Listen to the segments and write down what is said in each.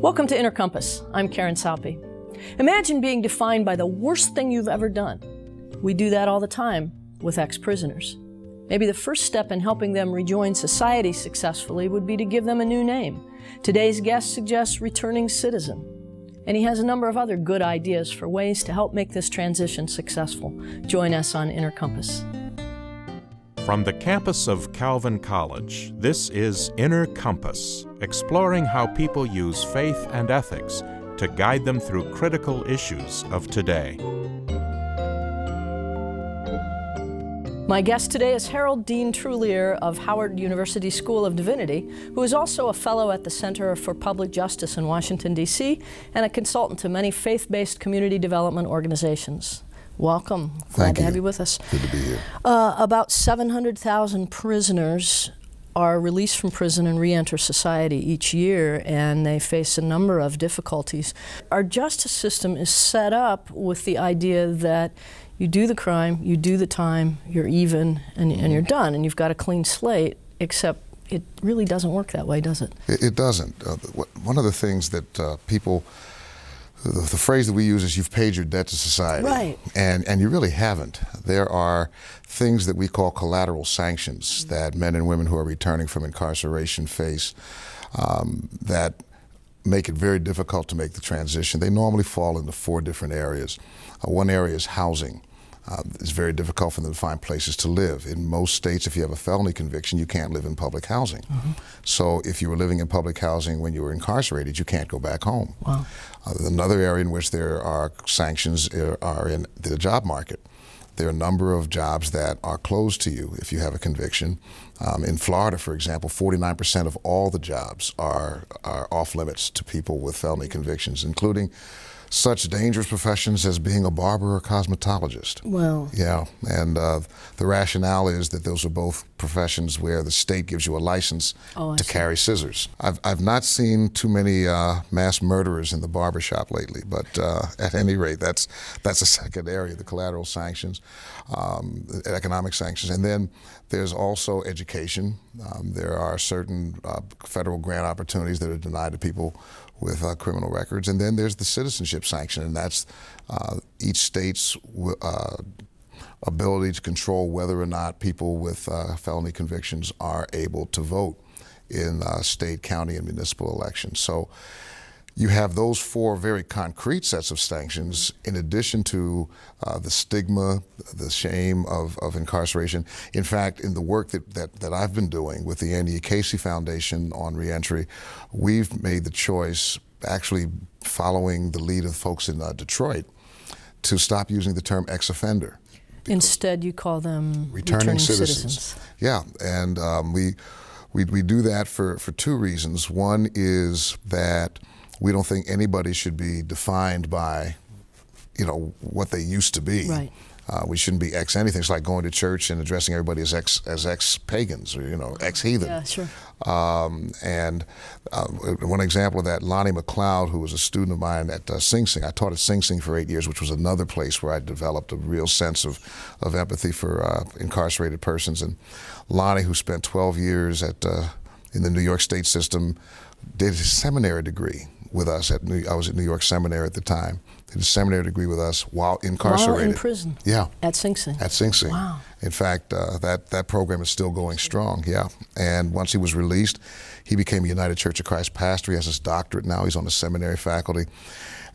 Welcome to Inner Compass. I'm Karen Saupe. Imagine being defined by the worst thing you've ever done. We do that all the time with ex-prisoners. Maybe the first step in helping them rejoin society successfully would be to give them a new name. Today's guest suggests returning citizen, and he has a number of other good ideas for ways to help make this transition successful. Join us on Inner Compass. From the campus of Calvin College, this is Inner Compass, exploring how people use faith and ethics to guide them through critical issues of today. My guest today is Harold Dean Trulear of Howard University School of Divinity, who is also a fellow at the Center for Public Justice in Washington, D.C., and a consultant to many faith-based community development organizations. Welcome. Glad to have you with us. Good to be here. About 700,000 prisoners are released from prison and re-enter society each year, and they face a number of difficulties. Our justice system is set up with the idea that you do the crime, you do the time, you're even, and you're done, and you've got a clean slate, except it really doesn't work that way, does it? It doesn't. One of the things that people, the phrase that we use is you've paid your debt to society. Right. And you really haven't. There are things that we call collateral sanctions that men and women who are returning from incarceration face that make it very difficult to make the transition. They normally fall into 4 different areas. One area is housing. It's very difficult for them to find places to live. In most states, if you have a felony conviction, you can't live in public housing. Mm-hmm. So if you were living in public housing when you were incarcerated, you can't go back home. Wow. Another area in which there are sanctions are in the job market. There are a number of jobs that are closed to you if you have a conviction. In Florida, for example, 49% of all the jobs are off limits to people with felony convictions, including such dangerous professions as being a barber or a cosmetologist. Well. Yeah, and the rationale is that those are both professions where the state gives you a license to carry scissors. I've not seen too many mass murderers in the barber shop lately, but at any rate, that's a second area, the collateral sanctions, economic sanctions. And then there's also education. There are certain federal grant opportunities that are denied to people with criminal records. And then there's the citizenship sanction, and that's each state's ability to control whether or not people with felony convictions are able to vote in state, county, and municipal elections. So you have those 4 very concrete sets of sanctions in addition to the stigma, the shame of incarceration. In fact, in the work that I've been doing with the Andy Casey Foundation on reentry, we've made the choice, actually following the lead of folks in Detroit, to stop using the term ex-offender. Instead, you call them returning citizens. Yeah, and we do that for 2 reasons. One is that we don't think anybody should be defined by, what they used to be. Right. We shouldn't be ex-anything. It's like going to church and addressing everybody as ex-pagans or, ex-heathen. Yeah, sure. And one example of that, Lonnie McLeod, who was a student of mine at Sing Sing. I taught at Sing Sing for 8 years, which was another place where I developed a real sense of empathy for incarcerated persons. And Lonnie, who spent 12 years in the New York State system, did his seminary degree with us I was at New York Seminary at the time. Did a seminary degree with us while incarcerated. While in prison? Yeah. At Sing Sing? At Sing Sing. Wow. In fact, that program is still going strong, yeah. And once he was released, he became a United Church of Christ pastor. He has his doctorate now. He's on the seminary faculty.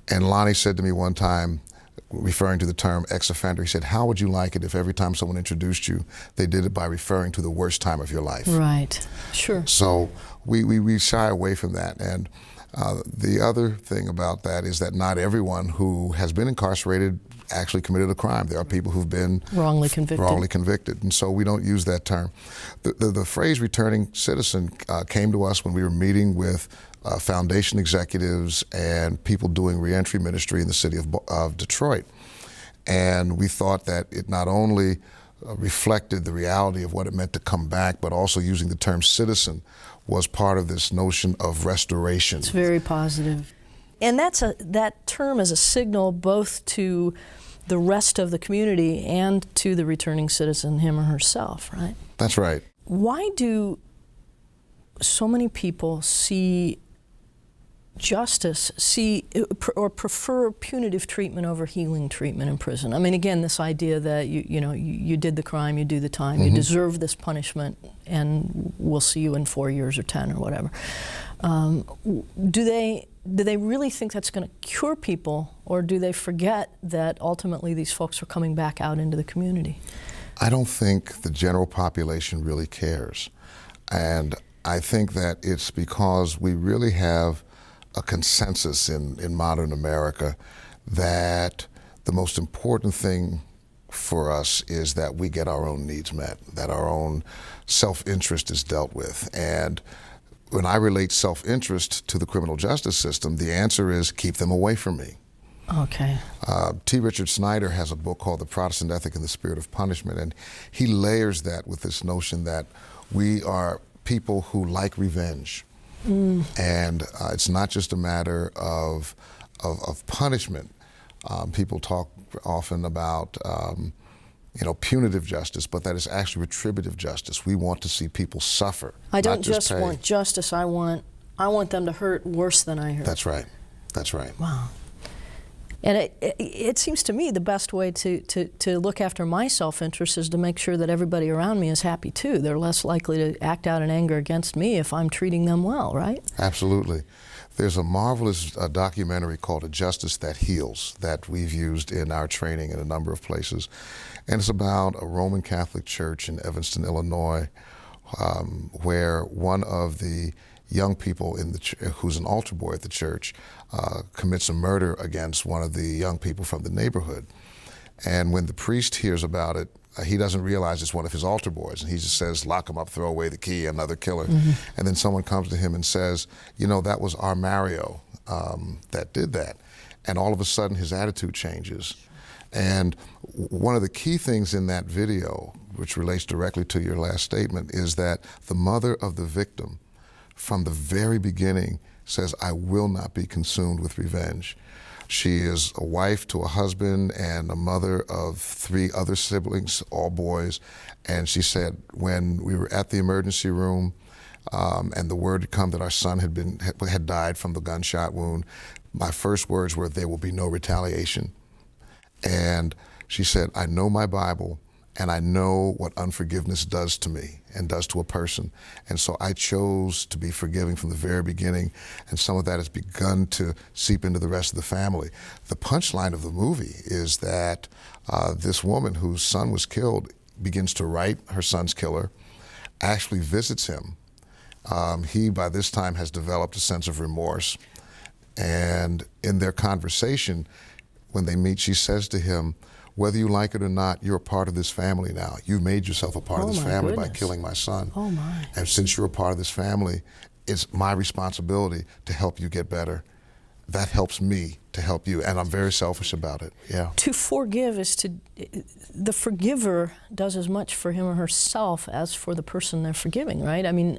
And Lonnie said to me one time, referring to the term ex-offender, he said, how would you like it if every time someone introduced you, they did it by referring to the worst time of your life? Right, sure. So we shy away from that. And the other thing about that is that not everyone who has been incarcerated actually committed a crime. There are people who've been wrongly convicted. And so we don't use that term. The phrase returning citizen came to us when we were meeting with foundation executives and people doing reentry ministry in the city of Detroit. And we thought that it not only reflected the reality of what it meant to come back, but also using the term citizen was part of this notion of restoration. It's very positive. And that term is a signal both to the rest of the community and to the returning citizen, him or herself, right? That's right. Why do so many people see justice see or prefer punitive treatment over healing treatment in prison? I mean, again, this idea that you did the crime, you do the time, you deserve this punishment, and we'll see you in 4 years or 10 or whatever. Do they really think that's going to cure people, or do they forget that ultimately these folks are coming back out into the community? I don't think the general population really cares. And I think that it's because we really have a consensus in modern America that the most important thing for us is that we get our own needs met, that our own self-interest is dealt with. And when I relate self-interest to the criminal justice system, the answer is keep them away from me. Okay. T. Richard Snyder has a book called The Protestant Ethic and the Spirit of Punishment, and he layers that with this notion that we are people who like revenge. And it's not just a matter of punishment. People talk often about punitive justice, but that is actually retributive justice. We want to see people suffer. I don't just want justice. I want them to hurt worse than I hurt. That's right. That's right. Wow. And it seems to me the best way to look after my self-interest is to make sure that everybody around me is happy too. They're less likely to act out in anger against me if I'm treating them well, right? Absolutely. There's a marvelous documentary called A Justice That Heals that we've used in our training in a number of places. And it's about a Roman Catholic church in Evanston, Illinois, where one of the young people who's an altar boy at the church commits a murder against one of the young people from the neighborhood. And when the priest hears about it, he doesn't realize it's one of his altar boys, and he just says, lock him up, throw away the key, another killer. And then someone comes to him and says, that was our Mario that did that. And all of a sudden his attitude changes. And one of the key things in that video, which relates directly to your last statement, is that the mother of the victim from the very beginning says, I will not be consumed with revenge. She is a wife to a husband and a mother of 3 other siblings, all boys. And she said, when we were at the emergency room and the word had come that our son had died from the gunshot wound, my first words were, there will be no retaliation. And she said, I know my Bible, and I know what unforgiveness does to me and does to a person. And so I chose to be forgiving from the very beginning, and some of that has begun to seep into the rest of the family. The punchline of the movie is that this woman whose son was killed begins to write her son's killer, actually visits him. He, by this time, has developed a sense of remorse. And in their conversation, when they meet, she says to him, whether you like it or not, you're a part of this family now. You've made yourself a part of this family by killing my son. Oh my. And since you're a part of this family, it's my responsibility to help you get better. That helps me to help you, and I'm very selfish about it, yeah. To forgive is the forgiver does as much for him or herself as for the person they're forgiving, right? I mean,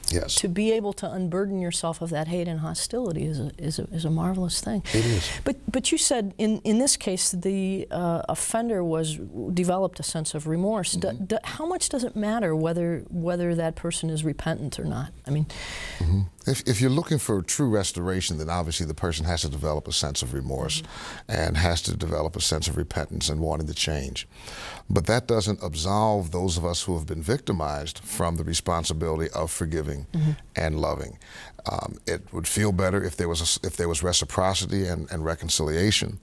yes. To be able to unburden yourself of that hate and hostility is a marvelous thing. It is. But you said in this case the offender developed a sense of remorse. How much does it matter whether that person is repentant or not? I mean, if you're looking for true restoration, then obviously the person has to develop a sense of remorse and has to develop a sense of repentance and wanting to change. But that doesn't absolve those of us who have been victimized from the responsibility of forgiving and loving. It would feel better if there was reciprocity and reconciliation,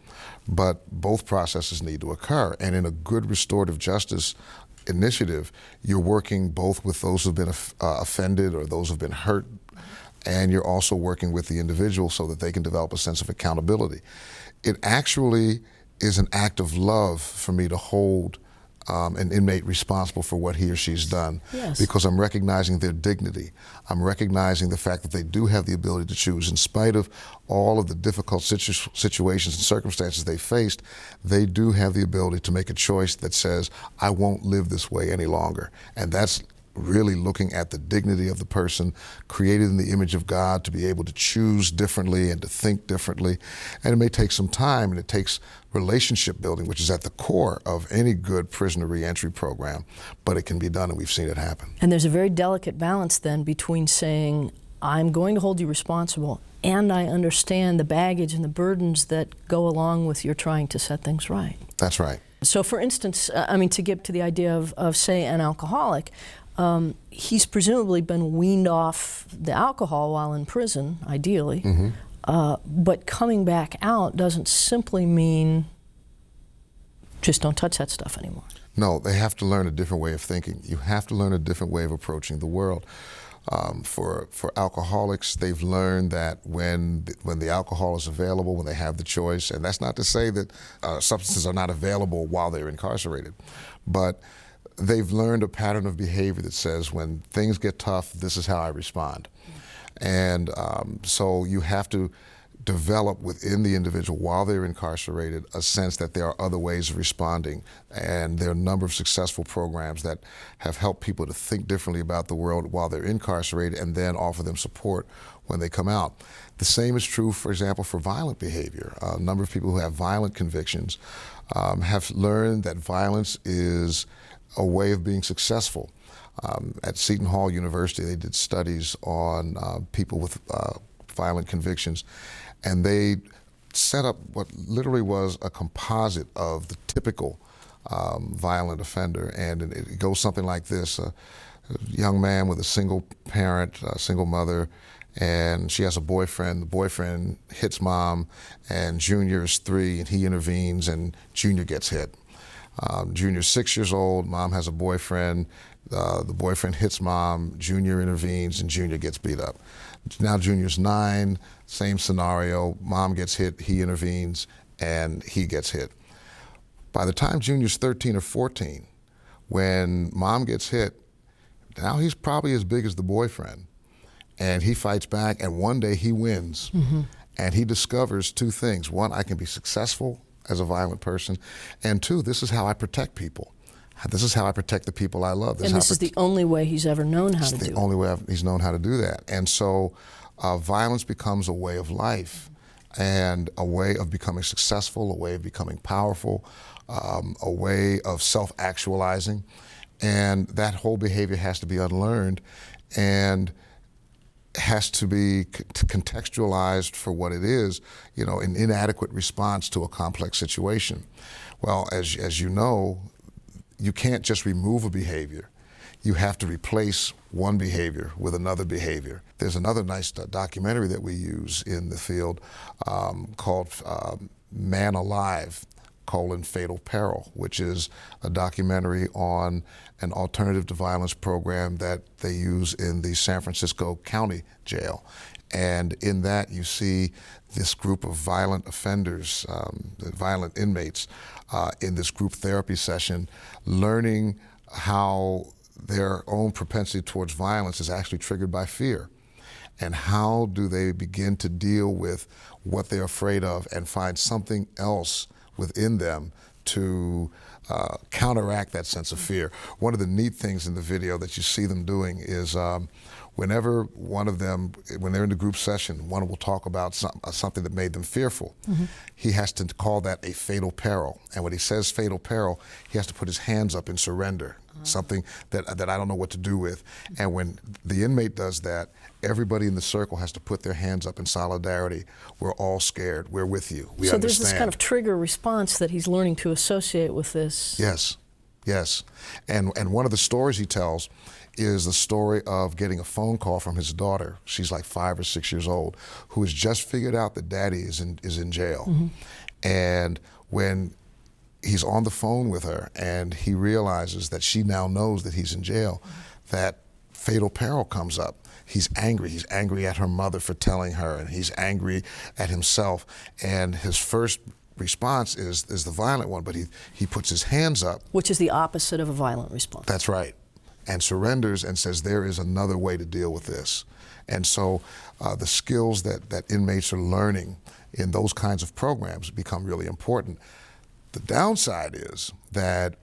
but both processes need to occur. And in a good restorative justice initiative, you're working both with those who've been offended or those who've been hurt, and you're also working with the individual so that they can develop a sense of accountability. It actually is an act of love for me to hold an inmate responsible for what he or she's done, because I'm recognizing their dignity. I'm recognizing the fact that they do have the ability to choose. In spite of all of the difficult situations and circumstances they faced, they do have the ability to make a choice that says, I won't live this way any longer. And that's really looking at the dignity of the person, created in the image of God, to be able to choose differently and to think differently. And it may take some time, and it takes relationship building, which is at the core of any good prisoner reentry program, but it can be done, and we've seen it happen. And there's a very delicate balance then between saying, I'm going to hold you responsible, and I understand the baggage and the burdens that go along with your trying to set things right. That's right. So for instance, I mean, to get to the idea of say, an alcoholic, he's presumably been weaned off the alcohol while in prison, ideally, but coming back out doesn't simply mean just don't touch that stuff anymore. No, they have to learn a different way of thinking. You have to learn a different way of approaching the world. For alcoholics, they've learned that when the alcohol is available, when they have the choice, and that's not to say that substances are not available while they're incarcerated, but they've learned a pattern of behavior that says when things get tough, this is how I respond. And so you have to develop within the individual while they're incarcerated a sense that there are other ways of responding, and there are a number of successful programs that have helped people to think differently about the world while they're incarcerated and then offer them support when they come out. The same is true, for example, for violent behavior. A number of people who have violent convictions have learned that violence is a way of being successful. At Seton Hall University, they did studies on people with violent convictions, and they set up what literally was a composite of the typical violent offender, and it goes something like this. A young man with a single parent, a single mother, and she has a boyfriend. The boyfriend hits mom, and Junior is 3, and he intervenes, and Junior gets hit. Junior's 6 years old, mom has a boyfriend, the boyfriend hits mom, Junior intervenes, and Junior gets beat up. Now Junior's 9, same scenario, mom gets hit, he intervenes, and he gets hit. By the time Junior's 13 or 14, when mom gets hit, now he's probably as big as the boyfriend, and he fights back, and one day he wins, and he discovers 2 things. 1, I can be successful as a violent person, and 2, this is how I protect people. This is how I protect the people I love. And this is the only way he's ever known how to do it. It's the only way he's known how to do that. And so violence becomes a way of life and a way of becoming successful, a way of becoming powerful, a way of self-actualizing. And that whole behavior has to be unlearned and has to be contextualized for what it is, you know, an inadequate response to a complex situation. Well, as you know, you can't just remove a behavior. You have to replace one behavior with another behavior. There's another nice documentary that we use in the field called Man Alive, Fatal Peril, which is a documentary on an alternative to violence program that they use in the San Francisco County Jail. And in that you see this group of violent offenders, violent inmates, in this group therapy session, learning how their own propensity towards violence is actually triggered by fear. And how do they begin to deal with what they're afraid of and find something else within them to counteract that sense of fear. One of the neat things in the video that you see them doing is whenever one of them, when they're in the group session, one will talk about something that made them fearful. He has to call that a fatal peril. And when he says fatal peril, he has to put his hands up in surrender, something that I don't know what to do with. And when the inmate does that, everybody in the circle has to put their hands up in solidarity. We're all scared. We're with you. We so understand. There's this kind of trigger response that he's learning to associate with this. Yes, yes. And one of the stories he tells is the story of getting a phone call from his daughter. She's like 5 or 6 years old, who has just figured out that daddy is in jail. And when he's on the phone with her and he realizes that she now knows that he's in jail, that fatal peril comes up. He's angry. He's angry at her mother for telling her, and he's angry at himself. And his first response is the violent one, but he puts his hands up. Which is the opposite of a violent response. That's right. And surrenders and says, there is another way to deal with this. And so the skills that inmates are learning in those kinds of programs become really important. The downside is that,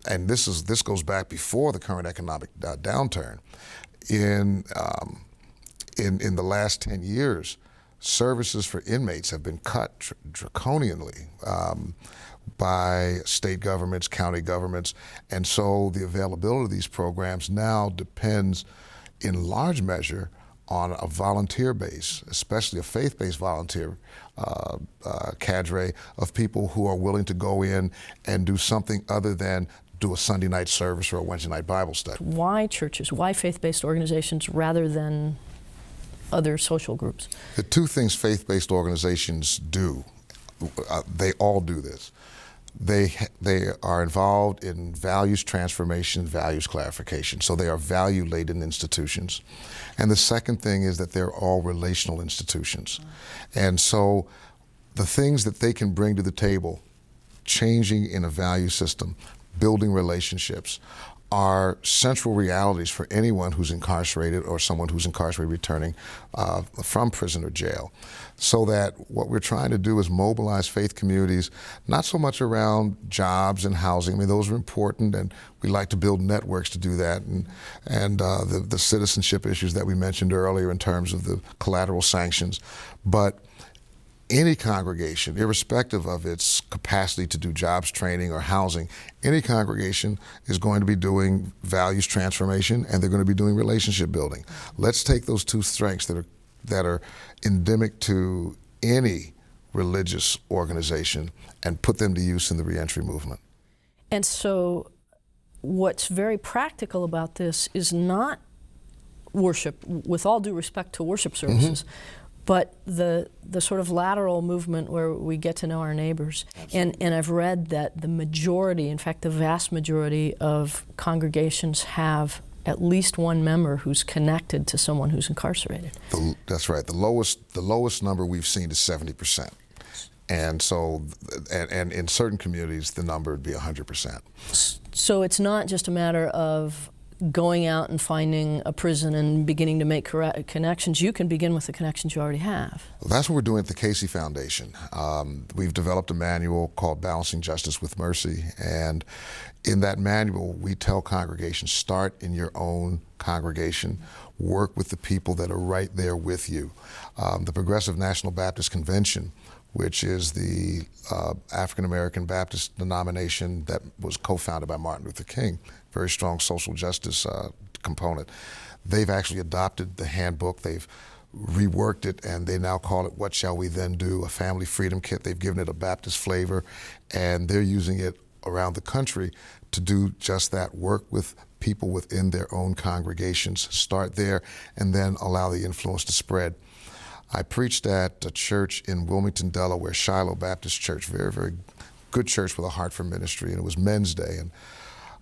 and this goes back before the current economic downturn, in the last 10 years, services for inmates have been cut draconianly by state governments, county governments, and so the availability of these programs now depends in large measure on a volunteer base, especially a faith-based volunteer cadre of people who are willing to go in and do something other than do a Sunday night service or a Wednesday night Bible study. Why churches? Why faith-based organizations rather than other social groups? The two things faith-based organizations do, they all do this. They are involved in values transformation, values clarification. So they are value-laden institutions. And the second thing is that they're all relational institutions. And so the things that they can bring to the table, changing in a value system, building relationships, are central realities for anyone who's incarcerated or someone who's incarcerated returning from prison or jail. So that what we're trying to do is mobilize faith communities, not so much around jobs and housing. I mean, those are important, and we like to build networks to do that, and the citizenship issues that we mentioned earlier in terms of the collateral sanctions. But any congregation, irrespective of its capacity to do jobs training or housing, any congregation is going to be doing values transformation, and they're going to be doing relationship building. Let's take those two strengths that are endemic to any religious organization and put them to use in the reentry movement. And so what's very practical about this is not worship, with all due respect to worship services, but the sort of lateral movement where we get to know our neighbors. And I've read that the majority, in fact the vast majority of congregations have at least one member who's connected to someone who's incarcerated. That's right. The lowest number we've seen is 70%. And so, and in certain communities, the number would be 100%. So it's not just a matter of going out and finding a prison and beginning to make connections. You can begin with the connections you already have. Well, that's what we're doing at the Casey Foundation. We've developed a manual called Balancing Justice with Mercy, and in that manual we tell congregations, start in your own congregation, work with the people that are right there with you. The Progressive National Baptist Convention, which is the African American Baptist denomination that was co-founded by Martin Luther King, very strong social justice component. They've actually adopted the handbook, they've reworked it, and they now call it What Shall We Then Do, a family freedom kit. They've given it a Baptist flavor, and they're using it around the country to do just that, work with people within their own congregations, start there, and then allow the influence to spread. I preached at a church in Wilmington, Delaware, Shiloh Baptist Church, very, very good church with a heart for ministry, and it was Men's Day. And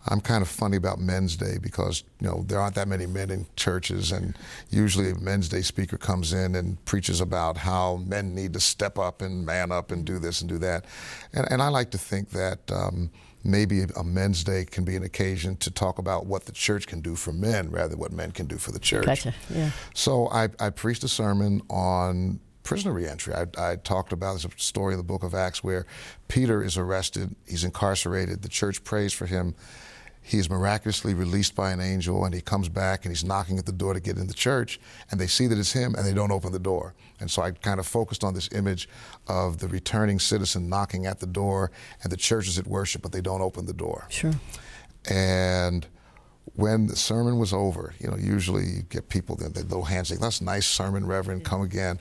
I'm kind of funny about Men's Day because, you know, there aren't that many men in churches, and usually a Men's Day speaker comes in and preaches about how men need to step up and man up and do this and do that. And I like to think that maybe a Men's Day can be an occasion to talk about what the church can do for men rather than what men can do for the church. Gotcha. Yeah. So I preached a sermon on prisoner reentry. I talked about, there's a story in the book of Acts where Peter is arrested, he's incarcerated, the church prays for him, he is miraculously released by an angel, and he comes back and he's knocking at the door to get in the church, and they see that it's him and they don't open the door. And so I kind of focused on this image of the returning citizen knocking at the door, and the church is at worship, but they don't open the door. Sure. And when the sermon was over, you know, usually you get people, their little hands say, "That's a nice sermon, Reverend, come again."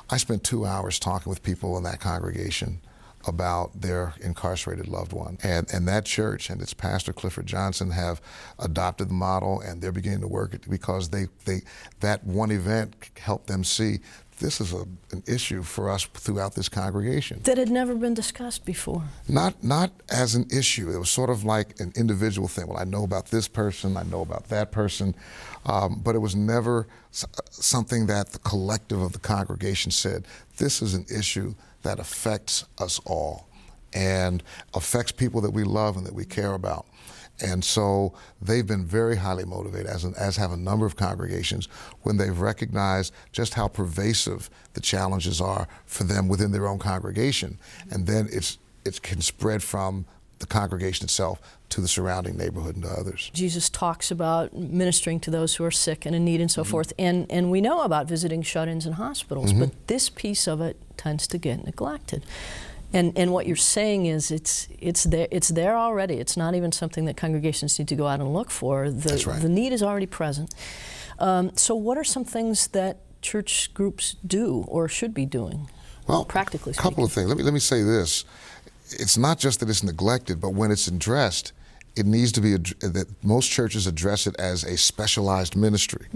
I spent 2 hours talking with people in that congregation about their incarcerated loved one. And that church and its pastor, Clifford Johnson, have adopted the model, and they're beginning to work it because that one event helped them see this is an issue for us throughout this congregation. That had never been discussed before. Not as an issue. It was sort of like an individual thing. Well, I know about this person, I know about that person, but it was never something that the collective of the congregation said, this is an issue that affects us all and affects people that we love and that we care about. And so they've been very highly motivated, as have a number of congregations, when they've recognized just how pervasive the challenges are for them within their own congregation. And then it can spread from the congregation itself to the surrounding neighborhood and to others. Jesus talks about ministering to those who are sick and in need and so forth, and we know about visiting shut-ins in hospitals, but this piece of it tends to get neglected. And what you're saying is it's there already. It's not even something that congregations need to go out and look for. That's right. The need is already present. So what are some things that church groups do or should be doing, Well, practically a speaking? couple of things. Let me say this. It's not just that it's neglected, but when it's addressed, it needs to be that most churches address it as a specialized ministry,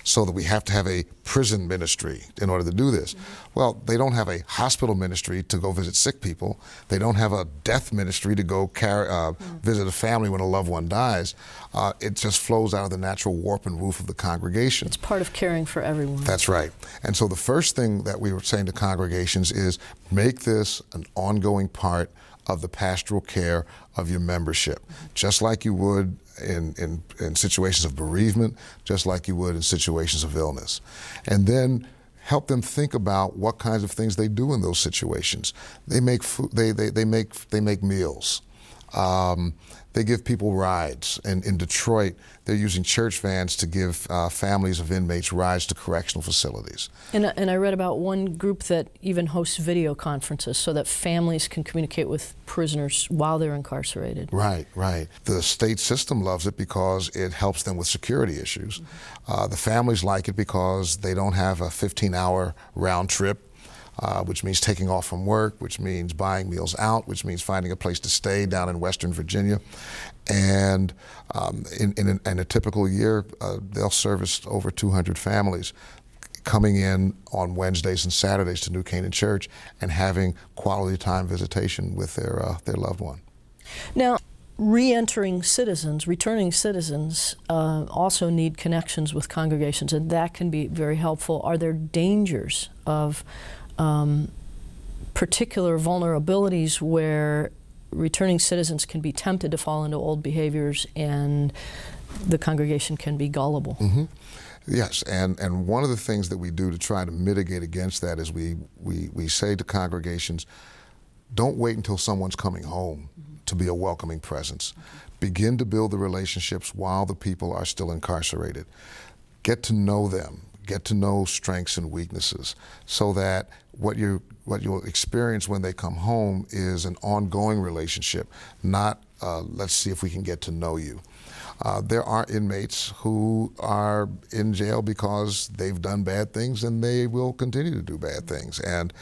so that we have to have a prison ministry in order to do this. Well, they don't have a hospital ministry to go visit sick people. They don't have a death ministry to go visit a family when a loved one dies. It just flows out of the natural warp and woof of the congregation. It's part of caring for everyone. That's right. And so the first thing that we were saying to congregations is make this an ongoing part of the pastoral care of your membership, just like you would in situations of bereavement, just like you would in situations of illness. And then help them think about what kinds of things they do in those situations. They make food, they make meals. They give people rides. And in Detroit, they're using church vans to give families of inmates rides to correctional facilities. And I read about one group that even hosts video conferences so that families can communicate with prisoners while they're incarcerated. Right, right. The state system loves it because it helps them with security issues. The families like it because they don't have a 15-hour round trip, which means taking off from work, which means buying meals out, which means finding a place to stay down in Western Virginia. And in a typical year, they'll service over 200 families coming in on Wednesdays and Saturdays to New Canaan Church and having quality time visitation with their loved one. Now, re-entering citizens, returning citizens, also need connections with congregations, and that can be very helpful. Are there dangers of particular vulnerabilities where returning citizens can be tempted to fall into old behaviors and the congregation can be gullible? Yes, and one of the things that we do to try to mitigate against that is we say to congregations, don't wait until someone's coming home to be a welcoming presence. Begin to build the relationships while the people are still incarcerated. Get to know them. Get to know strengths and weaknesses, so that what you'll experience when they come home is an ongoing relationship, not let's see if we can get to know you. There are inmates who are in jail because they've done bad things and they will continue to do bad things. And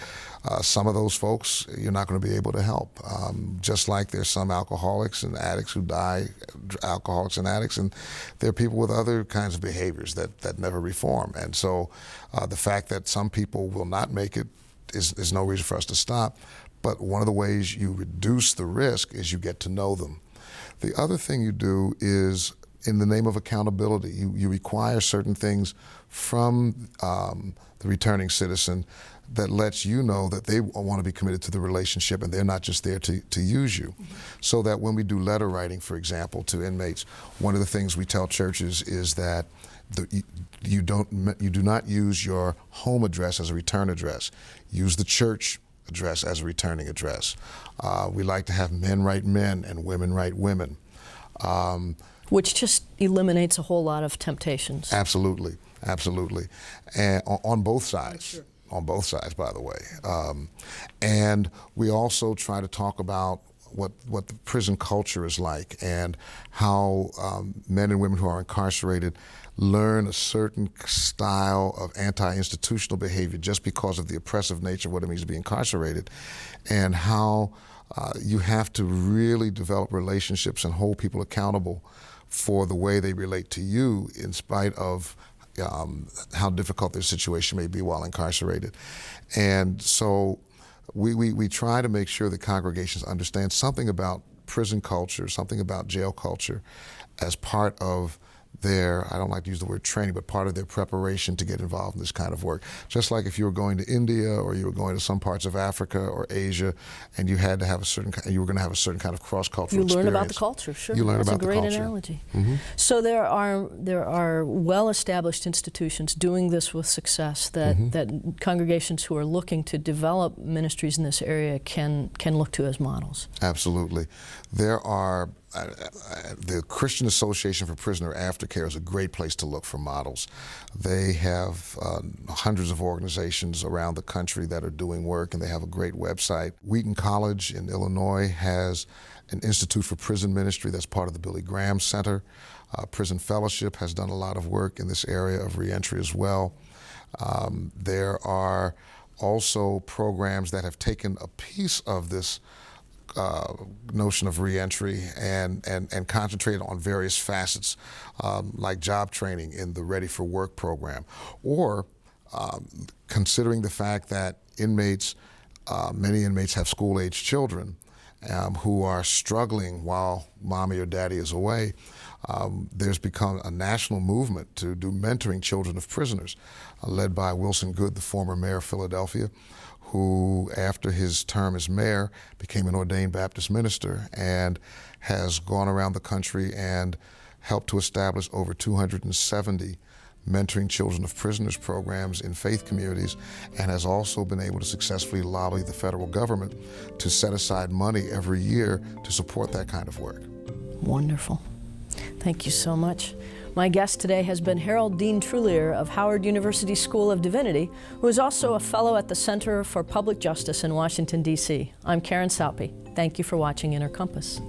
some of those folks you're not going to be able to help. Just like there's some alcoholics and addicts who die, alcoholics and addicts, and there are people with other kinds of behaviors that never reform. And so the fact that some people will not make it is no reason for us to stop. But one of the ways you reduce the risk is you get to know them. The other thing you do is, in the name of accountability, you require certain things from the returning citizen that lets you know that they want to be committed to the relationship and they're not just there to use you. So that when we do letter writing, for example, to inmates, one of the things we tell churches is that you do not use your home address as a return address. Use the church address as a returning address. We like to have men write men and women write women. Which just eliminates a whole lot of temptations. Absolutely, absolutely. And on both sides. Sure. On both sides, by the way. And we also try to talk about what the prison culture is like and how men and women who are incarcerated learn a certain style of anti-institutional behavior just because of the oppressive nature of what it means to be incarcerated, and how you have to really develop relationships and hold people accountable for the way they relate to you in spite of how difficult their situation may be while incarcerated. And so we try to make sure that congregations understand something about prison culture, something about jail culture as part of their, I don't like to use the word training, but part of their preparation to get involved in this kind of work. Just like if you were going to India or you were going to some parts of Africa or Asia, and you had to have you were going to have a certain kind of cross-cultural experience. You learn about the culture, sure. You learn about the culture. That's a great analogy. So there are well-established institutions doing this with success that congregations who are looking to develop ministries in this area can look to as models. Absolutely. There are the Christian Association for Prisoner Aftercare is a great place to look for models. They have hundreds of organizations around the country that are doing work, and they have a great website. Wheaton College in Illinois has an Institute for Prison Ministry that's part of the Billy Graham Center. Prison Fellowship has done a lot of work in this area of reentry as well. There are also programs that have taken a piece of this notion of reentry and concentrated on various facets, like job training in the Ready for Work program, or considering the fact that inmates, many inmates have school-age children who are struggling while mommy or daddy is away. There's become a national movement to do mentoring children of prisoners, led by Wilson Goode, the former mayor of Philadelphia, who, after his term as mayor, became an ordained Baptist minister and has gone around the country and helped to establish over 270 mentoring children of prisoners programs in faith communities, and has also been able to successfully lobby the federal government to set aside money every year to support that kind of work. Wonderful. Thank you so much. My guest today has been Harold Dean Trulear of Howard University School of Divinity, who is also a fellow at the Center for Public Justice in Washington, D.C. I'm Karen Saupe. Thank you for watching Inner Compass.